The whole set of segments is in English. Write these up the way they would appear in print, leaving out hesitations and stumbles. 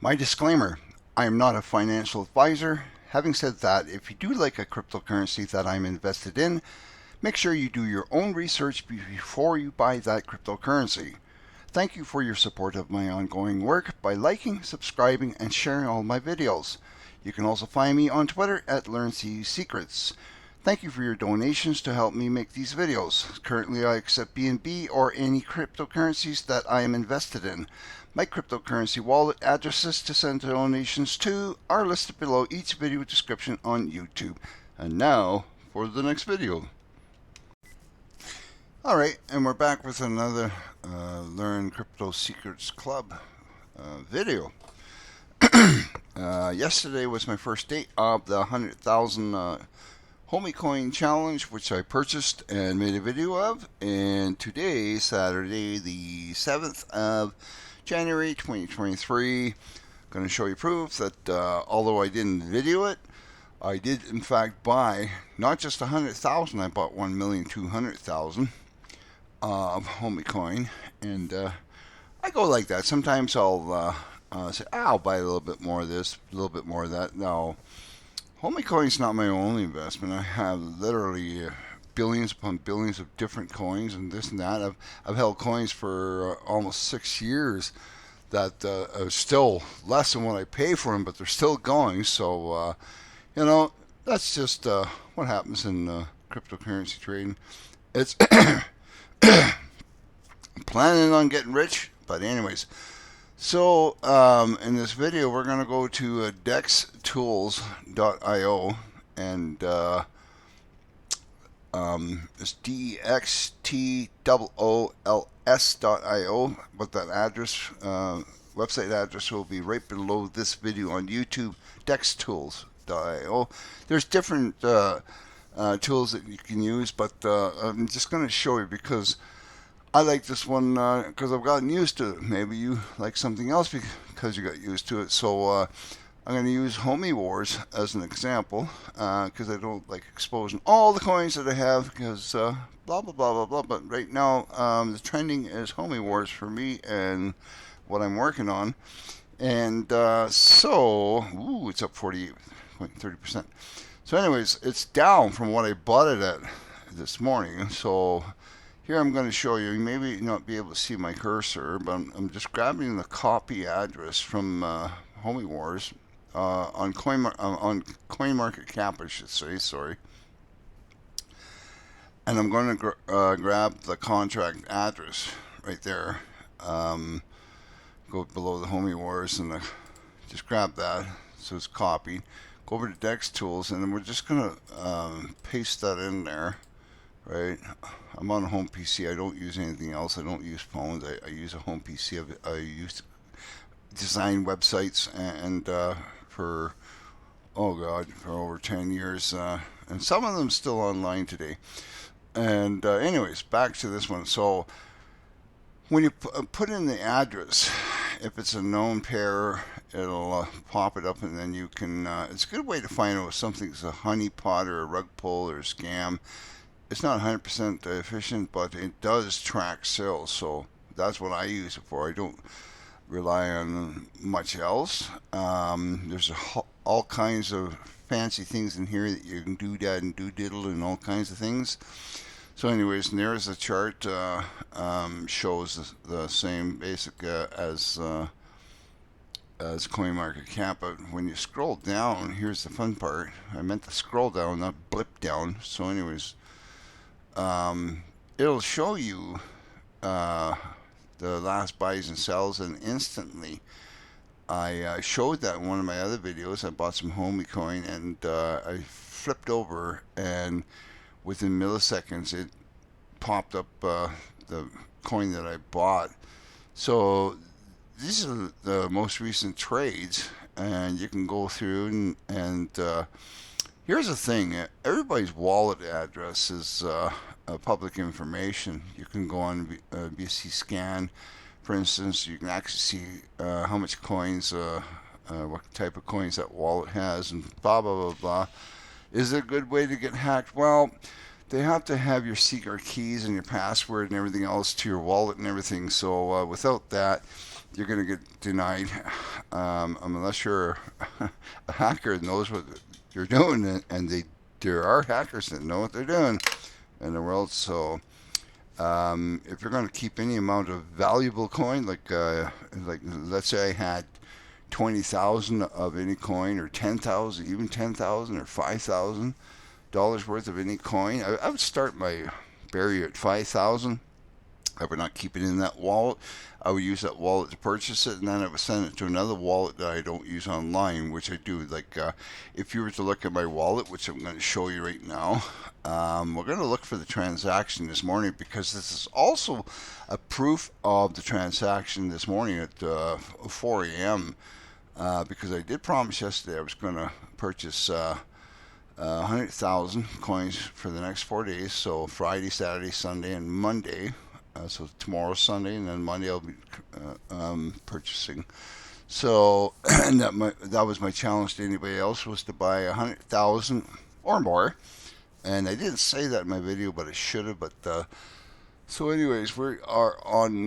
My disclaimer, I am not a financial advisor. Having said that, if you do like a cryptocurrency that I'm invested in, make sure you do your own research before you buy that cryptocurrency. Thank you for your support of my ongoing work by liking, subscribing, and sharing all my videos. You can also find me on Twitter at LearnCSecrets. Thank you for your donations to help me make these videos. Currently, I accept BNB or any cryptocurrencies that I am invested in. My cryptocurrency wallet addresses to send donations to are listed below each video description on YouTube. And now for the next video. Alright, and we're back with another Learn Crypto Secrets Club video. Yesterday was my first day of the 100,000 Homiecoin challenge, which I purchased and made a video of. And today, Saturday, the 7th of January 2023, going to show you proof that although I didn't video it, I did in fact buy not just 100,000, I bought 1,200,000 of Homiecoin, and I go like that. Sometimes I'll say, I'll buy a little bit more of this, a little bit more of that. Now, Homiecoin's not my only investment. I have literally billions upon billions of different coins and this and that. I've held coins for almost 6 years that are still less than what I pay for them, but they're still going. So, that's just what happens in cryptocurrency trading. It's planning on getting rich, but anyways. So, in this video, we're going to go to dextools.io, and it's dextools.io, but that address, website address will be right below this video on YouTube, dextools.io. There's different tools that you can use, but I'm just going to show you because I like this one because I've gotten used to it. Maybe you like something else because you got used to it. So I'm going to use Homie Wars as an example because I don't like exposing all the coins that I have because blah, blah, blah, blah, blah. But right now the trending is Homie Wars for me and what I'm working on. And it's up 48.30%. So anyways, it's down from what I bought it at this morning. So here I'm going to show you, maybe not be able to see my cursor, but I'm just grabbing the copy address from Homie Wars on CoinMarketCap, I should say, sorry. And I'm going to grab the contract address right there. Go below the Homie Wars and just grab that, so it's copied. Go over to Dex Tools, and then we're just going to paste that in there. Right, I'm on a home PC. I don't use anything else. I don't use phones. I use a home PC. I use design websites and for over 10 years, and some of them still online today. And anyways, back to this one. So when you put in the address, if it's a known pair, it'll pop it up, and then you can. It's a good way to find out if something's a honeypot or a rug pull or a scam. It's not 100% efficient, but it does track sales, so that's what I use it for. I don't rely on much else. There's all kinds of fancy things in here that you can do that and do diddle and all kinds of things. So anyways, and there's the chart, shows the same basic as CoinMarketCap, but when you scroll down, here's the fun part. I meant to scroll down, not blip down. So anyways, it'll show you the last buys and sells, and instantly I showed that in one of my other videos. I bought some Homiecoin, and I flipped over, and within milliseconds it popped up the coin that I bought. So these are the most recent trades, and you can go through and here's the thing, everybody's wallet address is public information. You can go on BC Scan, for instance. You can actually see how much coins, what type of coins that wallet has, and blah, blah, blah, blah. Is it a good way to get hacked? Well, they have to have your secret keys and your password and everything else to your wallet and everything. So without that, you're going to get denied unless you're a hacker that knows what you're doing, and there are hackers that know what they're doing in the world. So if you're going to keep any amount of valuable coin, like let's say I had 20,000 of any coin, or 10,000, even 10,000 or $5,000 worth of any coin, I would start my barrier at 5,000. I would not keep it in that wallet. I would use that wallet to purchase it, and then I would send it to another wallet that I don't use online, which I do. Like if you were to look at my wallet, which I'm going to show you right now, we're going to look for the transaction this morning, because this is also a proof of the transaction this morning at 4 a.m. Because I did promise yesterday I was going to purchase 100,000 coins for the next 4 days. So Friday, Saturday, Sunday, and Monday. So tomorrow Sunday, and then Monday I'll be purchasing. So and that was my challenge to anybody else, was to buy 100,000 or more. And I didn't say that in my video, but I should have. But so, anyways, we are on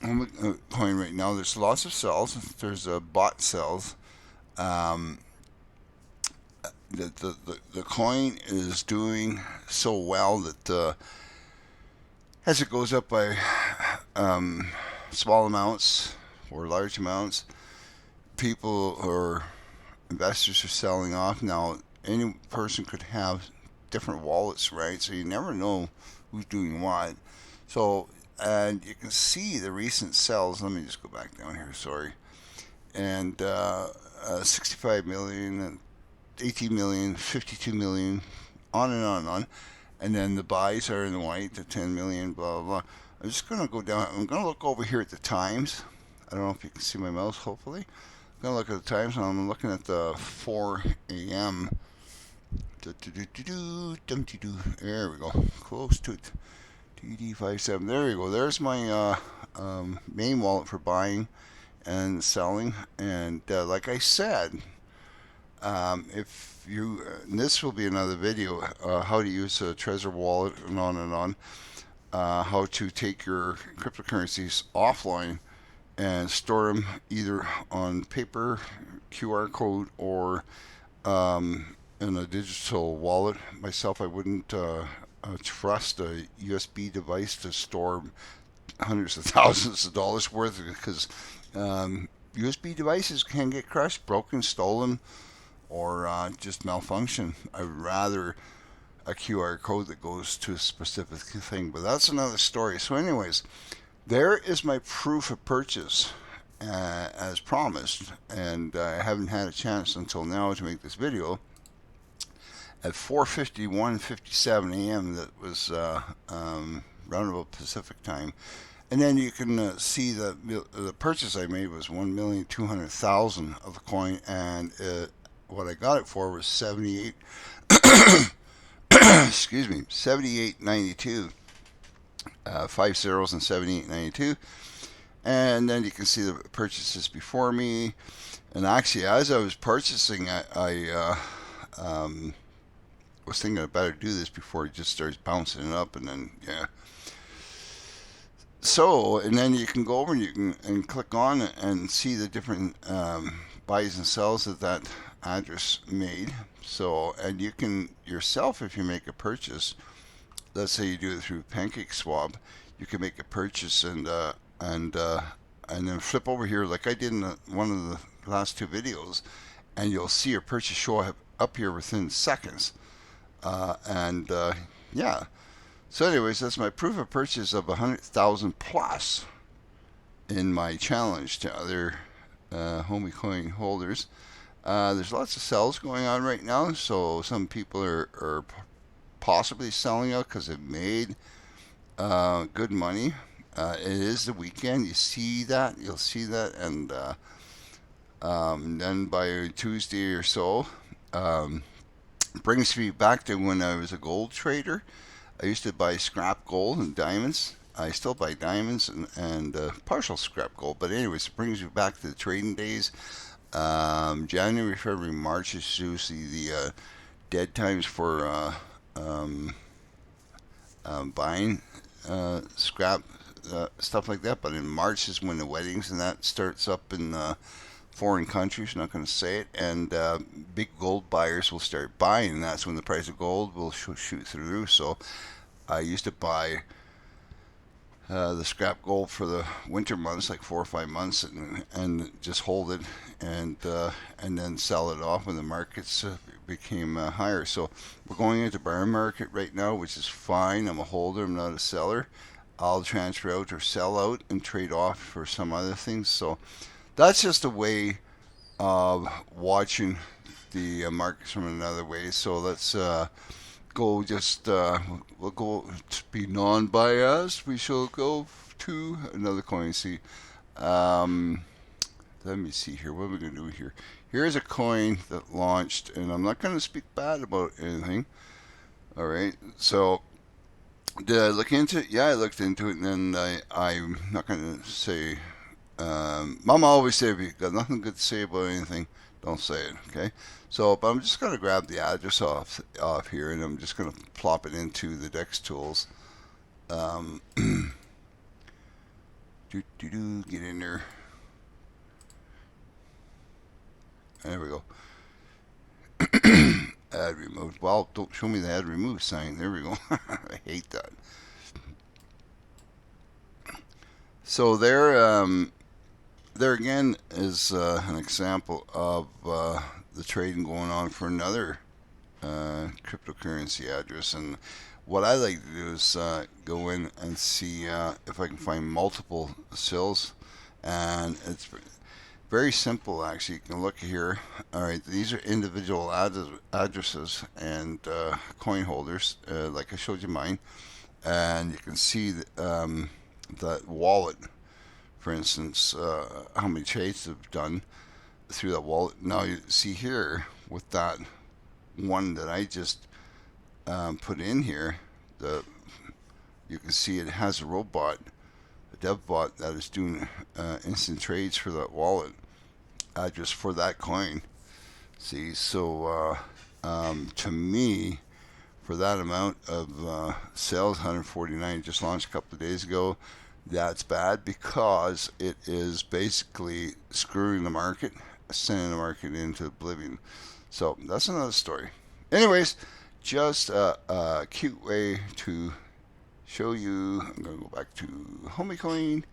Homiecoin right now. There's lots of cells. There's bot cells. Um, the coin is doing so well that as it goes up by small amounts or large amounts, people or investors are selling off. Now, any person could have different wallets, right? So you never know who's doing what. So, and you can see the recent sells. Let me just go back down here, sorry. And 65 million, and 18 million, 52 million, on and on and on. And then the buys are in the white, the 10 million, blah, blah, blah. I'm just going to go down. I'm going to look over here at the times. I don't know if you can see my mouse, hopefully. I'm going to look at the times, and I'm looking at the 4 a.m. There we go. Close to it. TD57. There we go. There's my main wallet for buying and selling. And like I said, if you, and this will be another video, how to use a Trezor wallet, and on and on. How to take your cryptocurrencies offline and store them either on paper, QR code, or in a digital wallet. Myself, I wouldn't trust a USB device to store hundreds of thousands of dollars worth, because USB devices can get crushed, broken, stolen, or just malfunction. I'd rather a QR code that goes to a specific thing, but that's another story. So anyways, there is my proof of purchase as promised, and I haven't had a chance until now to make this video. At 4:51:57 a.m. that was roundabout Pacific time. And then you can see the purchase I made was 1,200,000 of the coin, and what I got it for was 78 excuse me, 78.92, 5 zeros and 78.92. And then you can see the purchases before me. And actually, as I was purchasing, I was thinking I better do this before it just starts bouncing it up, and then yeah. So, and then you can go over and you can click on it and see the different buys and sells that address made. So, and you can yourself, if you make a purchase, let's say you do it through PancakeSwap, you can make a purchase and then flip over here like I did in one of the last two videos, and you'll see your purchase show up here within seconds. Yeah. So anyways, that's my proof of purchase of 100,000 plus in my challenge to other Homiecoin holders. There's lots of sells going on right now, so some people are possibly selling out because they've made good money. It is the weekend. You see that. You'll see that. And then by Tuesday or so, brings me back to when I was a gold trader. I used to buy scrap gold and diamonds. I still buy diamonds and partial scrap gold. But anyways, it brings me back to the trading days. January, February, March is usually the dead times for buying scrap stuff like that. But in March is when the weddings and that starts up in foreign countries. Not going to say it. And big gold buyers will start buying. And that's when the price of gold will shoot through the roof. So I used to buy the scrap gold for the winter months, like 4 or 5 months, and just hold it and then sell it off when the markets became higher. So we're going into bear market right now, which is fine. I'm a holder. I'm not a seller. I'll transfer out or sell out and trade off for some other things. So that's just a way of watching the markets from another way. So let's go just we'll go to be non-biased. We shall go to another coin. See, um, let me see here. What are we gonna do here? Here's a coin that launched, and I'm not gonna speak bad about anything. All right. So did I look into it? Yeah, I looked into it, and then I'm not gonna say. Mama always said, if you got nothing good to say about anything, don't say it. Okay. So, but I'm just gonna grab the address off here, and I'm just gonna plop it into the Dex tools. Um, get in there. There we go. Ad removed. Well, don't show me the ad removed sign. There we go. I hate that. So there again is an example of the trading going on for another cryptocurrency address. And what I like to do is go in and see if I can find multiple sales. And it's very simple, actually. You can look here. All right, these are individual addresses and coin holders, like I showed you mine. And you can see that wallet, for instance, how many trades they've done through that wallet. Now you see here with that one that I just put in here, you can see it has a robot, a dev bot that is doing instant trades for that wallet address for that coin. See, so to me, for that amount of sales, 149 just launched a couple of days ago. That's bad because it is basically screwing the market, sending the market into oblivion. So that's another story. Anyways, just a cute way to show you. I'm going to go back to Homiecoin.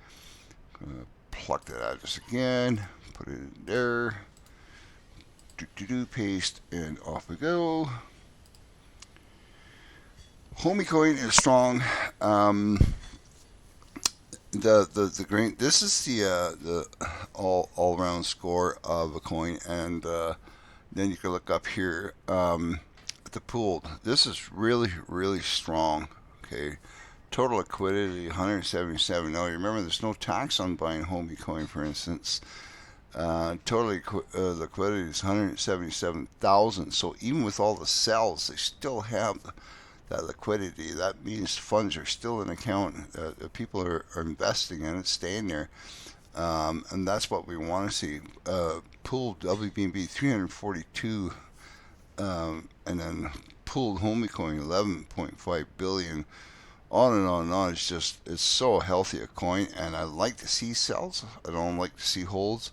Going to pluck that address again, put it in there. Paste, and off we go. Homiecoin is strong. The grain. This is the all around score of a coin, and then you can look up here at the pooled. This is really strong. Okay, total liquidity 177. Now remember, there's no tax on buying Homiecoin, for instance. Total liquidity is 177,000. So even with all the sells, they still have that liquidity. That means funds are still in account. People are investing in it, staying there, and that's what we want to see. Pooled WBNB 342, and then pooled Homiecoin 11.5 billion. On and on and on. It's so healthy a coin, and I like to see sells. I don't like to see holds.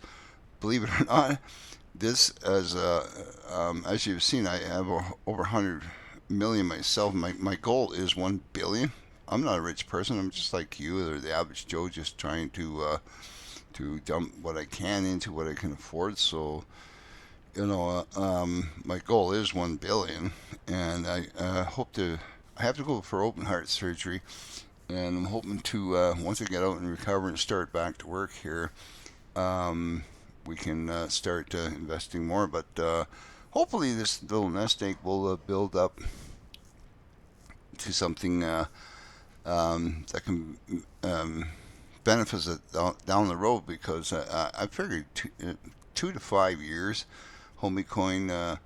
Believe it or not, this as you've seen, I have over 100 million myself. My goal is 1 billion. I'm not a rich person. I'm just like you, or the average Joe, just trying to dump what I can into what I can afford. So, my goal is 1 billion, and I hope to. I have to go for open heart surgery, and I'm hoping to once I get out and recover and start back to work here, we can start investing more. But hopefully, this little nest egg will build up to something that can benefit us down the road. Because I figured 2 to 5 years, Homiecoin.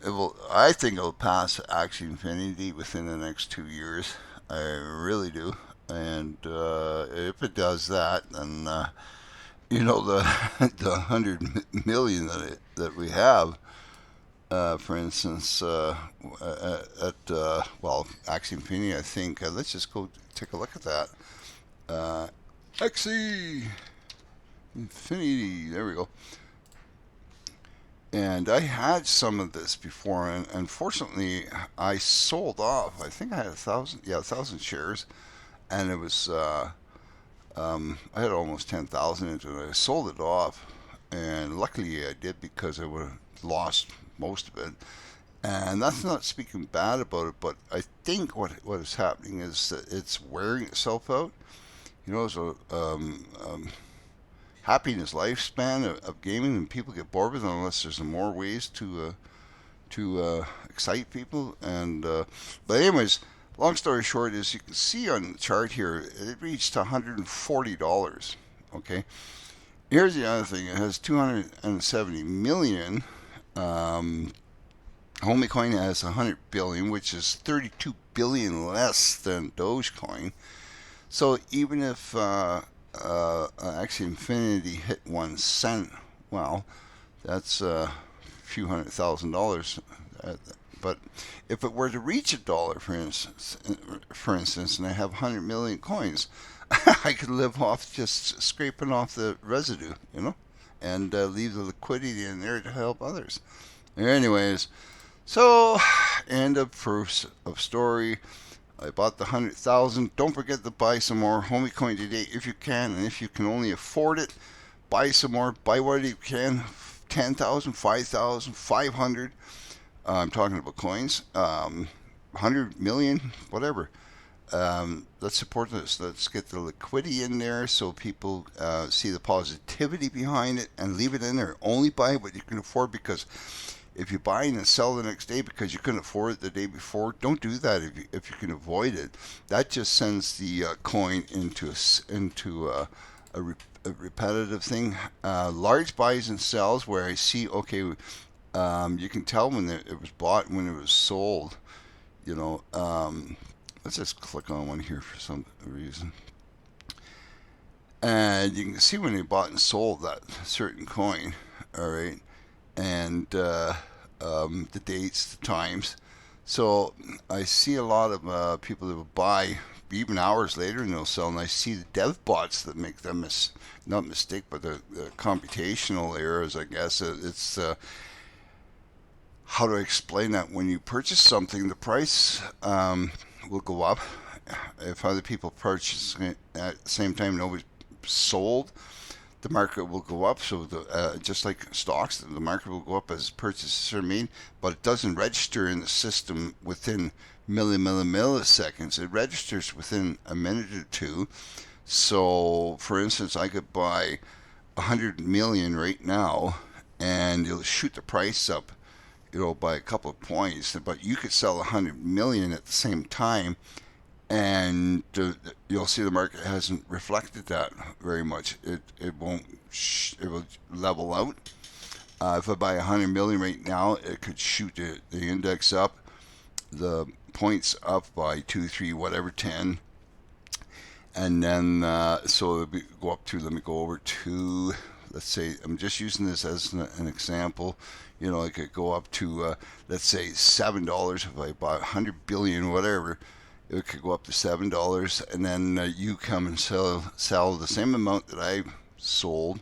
It will. I think it'll pass Axie Infinity within the next 2 years. I really do. And if it does that, then the the 100 million that we have, For instance, well, Axie Infinity, I think. Let's just go take a look at that. Axie Infinity, there we go. And I had some of this before, and unfortunately, I sold off. I think I had 1,000 shares, and it was I had almost 10,000 into it. I sold it off, and luckily I did because I would have lost most of it. And that's not speaking bad about it, but I think what is happening is that it's wearing itself out. You know, so happiness lifespan of gaming, and people get bored with it unless there's more ways to excite people. And but anyways, long story short is you can see on the chart here it reached $140. Okay, here's the other thing: it has 270 million. Homiecoin has 100 billion, which is 32 billion less than Dogecoin. So even if Axie Infinity hit 1 cent, well, that's a few $100,000. But if it were to reach $1, for instance, and I have 100 million coins, I could live off just scraping off the residue, and leave the liquidity in there to help others. Anyways, so end of first of story. I bought the 100,000. Don't forget to buy some more Homiecoin today if you can, and if you can only afford it, buy some more. Buy what you can. 10,000, 5,000, 500. I'm talking about coins. 100 million, whatever. Let's support this. Let's get the liquidity in there so people see the positivity behind it and leave it in there. Only buy what you can afford, because if you buy and sell the next day because you couldn't afford it the day before, don't do that if you can avoid it. That just sends the coin into a repetitive thing. Large buys and sells where I see, okay, you can tell when it was bought and when it was sold. Let's just click on one here for some reason. And you can see when they bought and sold that certain coin, all right? And the dates, the times. So I see a lot of people that will buy even hours later and they'll sell. And I see the dev bots that make them not mistake, but the computational errors, I guess. It's how to explain that? When you purchase something, the price will go up. If other people purchase it at the same time nobody's sold, the market will go up. So just like stocks, the market will go up as purchases are made, but it doesn't register in the system within milliseconds. It registers within a minute or two. So, for instance, I could buy 100 million right now, and it'll shoot the price up, by a couple of points. But you could sell 100 million at the same time, and you'll see the market hasn't reflected that very much. It won't. It will level out. If I buy 100 million right now, it could shoot the index up, the points up by 2, 3, whatever, 10, and then so it'll go up to. Let me go over to. Let's say I'm just using this as an example. It could go up to let's say $7 if I buy 100 billion, whatever. It could go up to $7, and then you come and sell the same amount that I sold,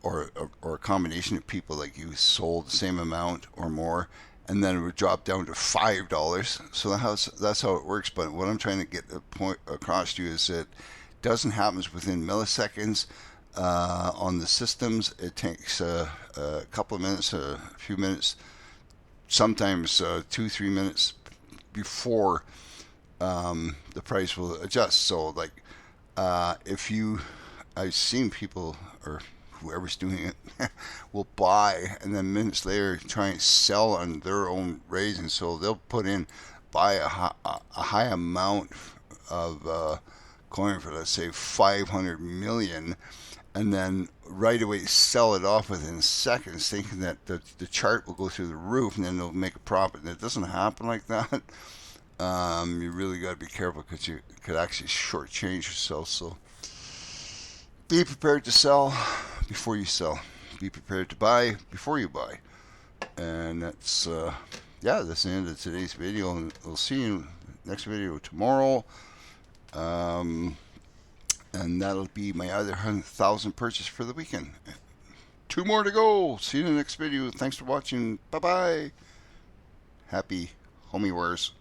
or a combination of people like you sold the same amount or more, and then it would drop down to $5. So that's how it works. But what I'm trying to get the point across to you is that it doesn't happen within milliseconds. On the systems, it takes a couple of minutes, a few minutes, sometimes 2, 3 minutes before the price will adjust. So like I've seen people, or whoever's doing it, will buy and then minutes later try and sell on their own raising. So they'll buy a high amount of coin for, let's say, 500 million, and then right away sell it off within seconds, thinking that the chart will go through the roof and then they'll make a profit. And it doesn't happen like that. You really got to be careful, because you could actually shortchange yourself. So be prepared to sell before you sell. Be prepared to buy before you buy. And that's yeah, that's the end of today's video, and we'll see you next video tomorrow. And that'll be my other 100,000 purchase for the weekend. 2 more to go. See you in the next video. Thanks for watching. Bye bye. Happy homie wares.